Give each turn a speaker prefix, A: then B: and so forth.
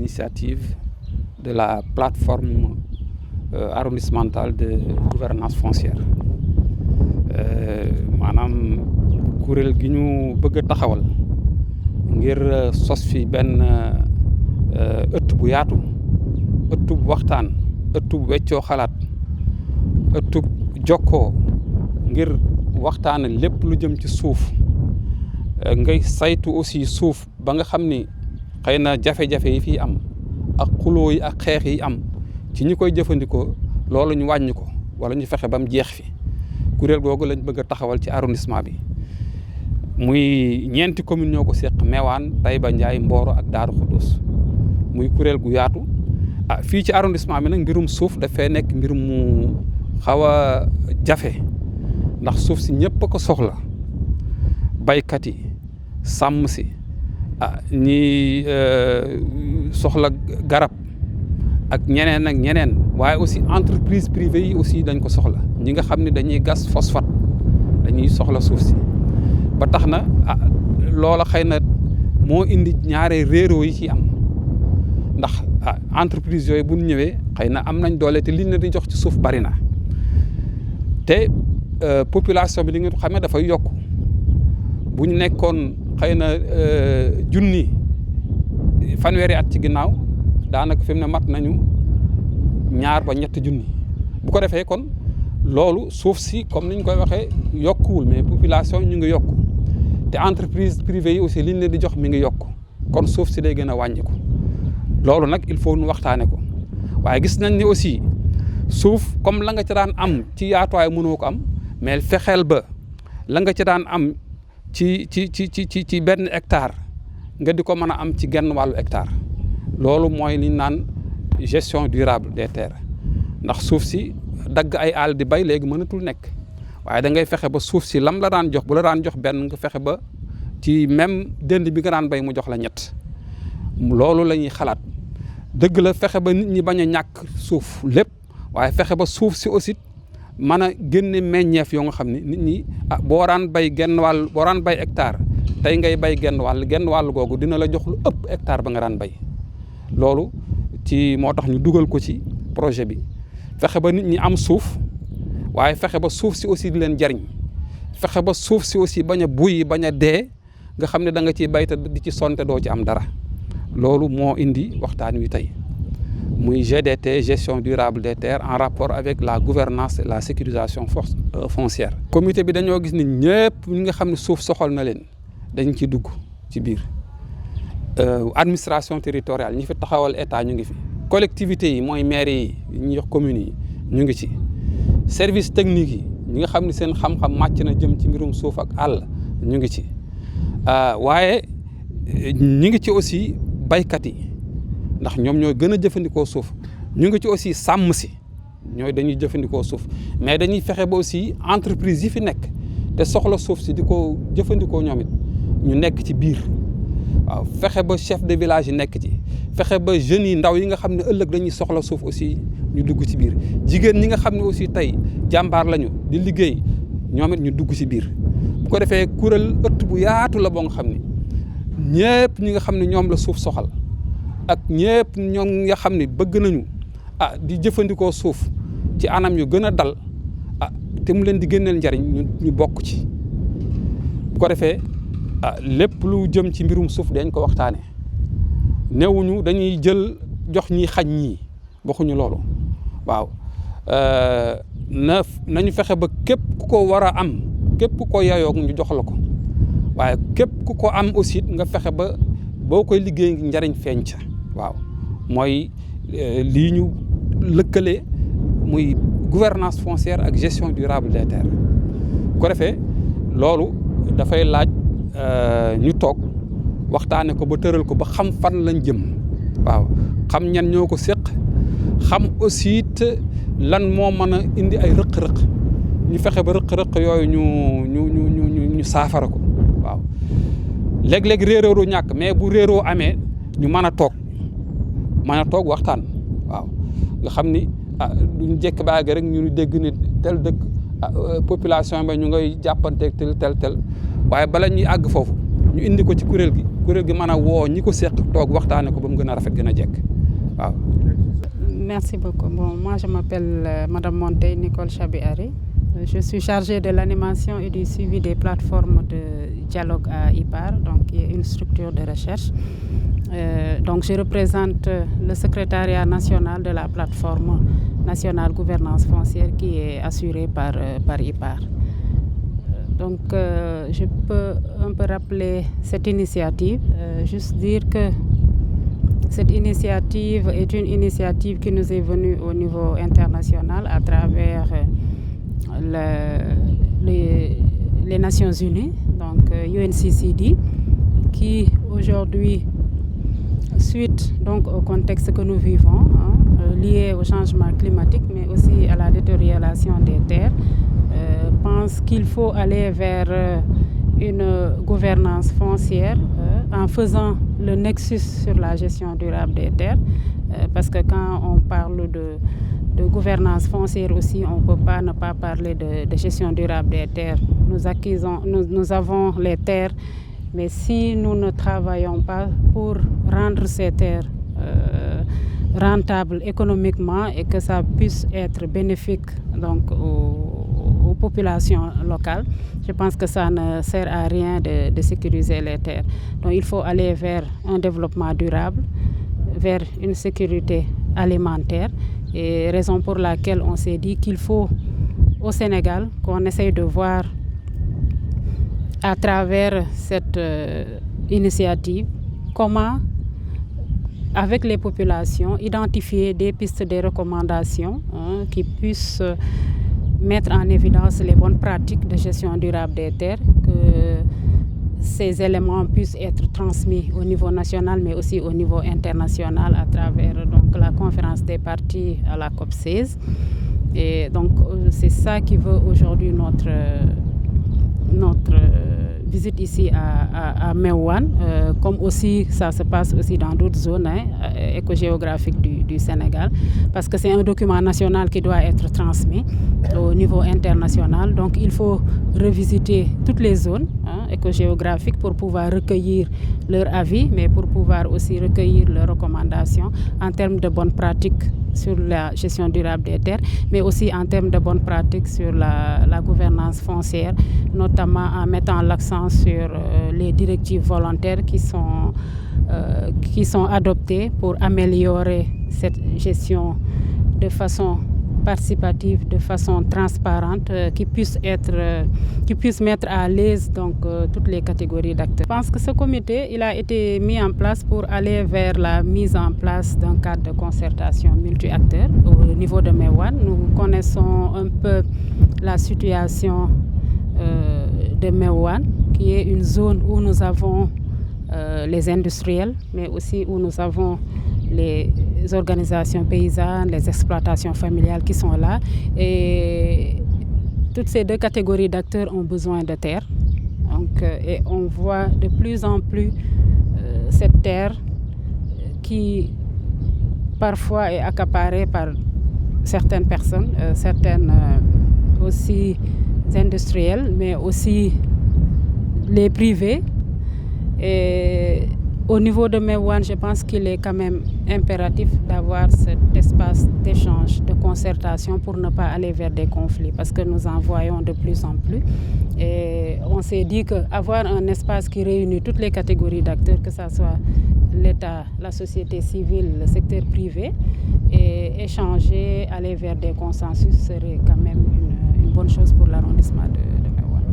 A: l'initiative de la plateforme arrondissementale de gouvernance foncière maanaam kuréel gi ñu bëgg a taxawal ngir sos fi benn ëtt bu yaatu, ëtt bu waxtaan, ëtt bu weccoo xalaat, ëtt jokkoo ngir waxtaan lépp lu jëm ci suuf, ngay saytu aussi suuf ba nga xam ni xëy na jafe-jafe yi fii am ak xuloo yi ak xeex yi am ci ñi koy jëfandikoo loolu ñu wàññi ko wala ñu fexe ba mu jeex fi. kuréel googu lañ bëgg a taxawal ci arrondissement bi muy ñeenti commune ñoo ko seq: Mewane, Taïba Ndiaye, Mboro ak Daaru Xuddus. muy kuréel gu yaatu. Fii ci arrondissement bi nag mbirum suuf dafay nekk mbir mu xaw a jafe ndax suuf si ñëpp a ko soxla, baykat yi, sàmm si, ñi soxla garab ak ñeneen waaye aussi entreprise privée yi aussi dañ ko soxla. ñi nga xam ne dañuy gas phosphate dañuy soxla suuf si ba tax na loola xëy na moo indi ñaare réeroo yi ci am ndax entreprise yooyu bu ñu ñëwee xëy na am nañ doole te liñ leen di jox ci suuf bari na te population bi li nga xam ne dafay yokk. bu ñu nekkoon xëy na junni fanweeri at ci ginnaaw daanaka fi mu ne mat nañu 2 ba 3 junni. bu ko defee kon loolu suuf si comme niñ koy waxee yokkuwul mais population ñu ngi yokku te entreprise privée yi aussi liñ leen di jox mi ngi yokk kon suuf si day gën a wàññiku. loolu nag il faut ñu waxtaane ko waaye gis nañ ni aussi suuf comme la nga ci daan am ci yaatuwaay mënoo ko am mais fexeel ba la nga ci daan am ci benn hectare nga di ko mën a am ci genn wàllu hectare. loolu mooy li ñu naan gestion durable des terres ndax suuf si dagg ay àll di bay léegi mënatul nekk waaye da ngay fexe ba suuf si lam la daan jox bu la daan jox benn nga fexe ba ci même dënd bi nga daan bay mu jox la 3. loolu la ñuy xalaat dëgg la fexe ba nit ñi bañ a ñàkk suuf lépp waaye fexe ba suuf si aussi mën a génne meññeef yoo nga xam ne nit ñi boo daan bay boo daan bay hectare tey ngay bay genn wàll googu dina la jox lu ëpp hectare ba nga daan bay. loolu moo tax ñu dugal ko ci projet bi fexe ba nit ñi am suuf waaye fexe ba suuf si aussi di leen jariñ fexe ba suuf si aussi bañ a buy bañ a dee nga xam ne da nga ciy bay te di ci sonte doo ci am dara. loolu moo indi waxtaan wi tey muy GDT, gestion durable des terres, en rapport avec la gouvernance et la sécurisation foncière. comité bi dañoo gis ni ñëpp ñi nga xam ne suuf soxal na leen dañ ci dugg ci biir. administration territoriale ñi fi taxawal état ñu ngi fi, collectivités yi mooy maire yi ñuy jox communes yi ñu ngi ci, service technique yi ñi nga xam ne seen xam-xam màcc na jëm ci mbirum suuf ak àll ñu ngi ci. waaye ñu ngi ci aussi baykat yi ndax ñoom ñooy gën a jëfandikoo suuf. ñu ngi ci aussi sàmm si ñooy dañuy jëfandikoo suuf mais dañuy fexe ba aussi entreprise yi fi nekk te soxla suuf si di ko jëfandikoo ñoom it ñu nekk ci biir. waaw fexe ba chef de village yi nekk ci, fexe ba jeunes yi ndaw yi nga xam ne ëllëg dañuy soxla suuf aussi ñu dugg ci biir. jigéen ñi nga xam ne aussi tey jàmbaar lañu di liggéey ñoom it ñu dugg ci biir. bu ko defee kuréel ëtt bu yaatu la boo nga xam ne ñëpp ñi nga xam ne ñoom la suuf soxal ak ñëpp ñoom nga xam ne bëgg nañu di jëfandikoo suuf ci anam yu gën a dal te mu leen di génneel njariñ ñu bokk ci. bu ko defee lépp lu jëm ci mbirum suuf dañ ko waxtaane newuñu dañuy jël jox ñi xañ ñii waxuñu loolu. waaw nañu fexe ba képp ku ko war a am képp ku ko yayoo ñu jox la ko waaye képp ku ko am aussi nga fexe ba boo koy liggéey njariñ feeñ ca. waaw mooy lii ñu lëkkale muy gouvernance foncière ak gestion durable des terres. bu ko defee loolu dafay laaj ñu toog waxtaane ko ba tëral ko ba xam fan lañ jëm. waaw xam ñan ñoo ko séq, xam aussi lan moo mën a indi ay rëq-rëq ñu fexe ba rëq-rëq yooyu ñu saafara ko. waaw léeg-léeg réeroo du ñàkk mais bu réeroo amee ñu mën a toog waxtaan. waaw nga xam ni duñ jekk baage rek ñu dégg ni tel dëkk population ba ñu ngay jàppanteeg tel waaye bala ñuy àgg foofu ñu indi ko ci kuréel gi kuréel gi mën a woo ñi ko seq toog waxtaane ko ba mu gën a rafet gën a jekk waaw.
B: Merci beaucoup. Bon, moi je m'appelle Madame Montey Nicole Chabi-Harry. Je suis chargée de l'animation et du suivi des plateformes de dialogue à IPAR, donc qui est une structure de recherche. Donc je représente le secrétariat national de la plateforme nationale gouvernance foncière qui est assurée par IPAR. Donc je peux un peu rappeler cette initiative, juste dire que cette initiative est une initiative qui nous est venue au niveau international à travers les Nations Unies, donc UNCCD, qui aujourd'hui, suite donc au contexte que nous vivons, lié au changement climatique, mais aussi à la détérioration des terres, pense qu'il faut aller vers une gouvernance foncière en faisant le nexus sur la gestion durable des terres, parce que quand on parle de gouvernance foncière aussi, on ne peut pas ne pas parler de gestion durable des terres. Nous avons les terres, mais si nous ne travaillons pas pour rendre ces terres rentables économiquement et que ça puisse être bénéfique donc, aux populations locales, je pense que ça ne sert à rien de sécuriser les terres. Donc il faut aller vers un développement durable, vers une sécurité alimentaire, et raison pour laquelle on s'est dit qu'il faut au Sénégal qu'on essaye de voir à travers cette initiative comment, avec les populations, identifier des pistes, des recommandations qui puissent mettre en évidence les bonnes pratiques de gestion durable des terres, que ces éléments puissent être transmis au niveau national mais aussi au niveau international à travers donc, la conférence des parties à la COP16. Et donc c'est ça qui veut aujourd'hui notre visite ici à Meouane, comme aussi ça se passe aussi dans d'autres zones écogéographiques du Sénégal, parce que c'est un document national qui doit être transmis au niveau international. Donc il faut revisiter toutes les zones écogéographiques pour pouvoir recueillir leurs avis, mais pour pouvoir aussi recueillir leurs recommandations en termes de bonnes pratiques sur la gestion durable des terres, mais aussi en termes de bonnes pratiques sur la gouvernance foncière, notamment en mettant l'accent sur les directives volontaires qui sont adoptées pour améliorer cette gestion de façon participative, de façon transparente, qui puisse mettre à l'aise donc toutes les catégories d'acteurs. Je pense que ce comité il a été mis en place pour aller vers la mise en place d'un cadre de concertation multi-acteurs au niveau de Meouane. Nous connaissons un peu la situation de Meouane, qui est une zone où nous avons les industriels, mais aussi où nous avons les organisations paysannes, les exploitations familiales qui sont là. Et toutes ces deux catégories d'acteurs ont besoin de terre. Donc, et on voit de plus en plus cette terre qui parfois est accaparée par certaines personnes, certaines aussi industriels, mais aussi les privés. Et au niveau de Meouane, je pense qu'il est quand même impératif d'avoir cet espace d'échange, de concertation pour ne pas aller vers des conflits, parce que nous en voyons de plus en plus. Et on s'est dit qu'avoir un espace qui réunit toutes les catégories d'acteurs, que ce soit l'État, la société civile, le secteur privé, et échanger, aller vers des consensus serait quand même une bonne chose pour l'arrondissement de Meouane.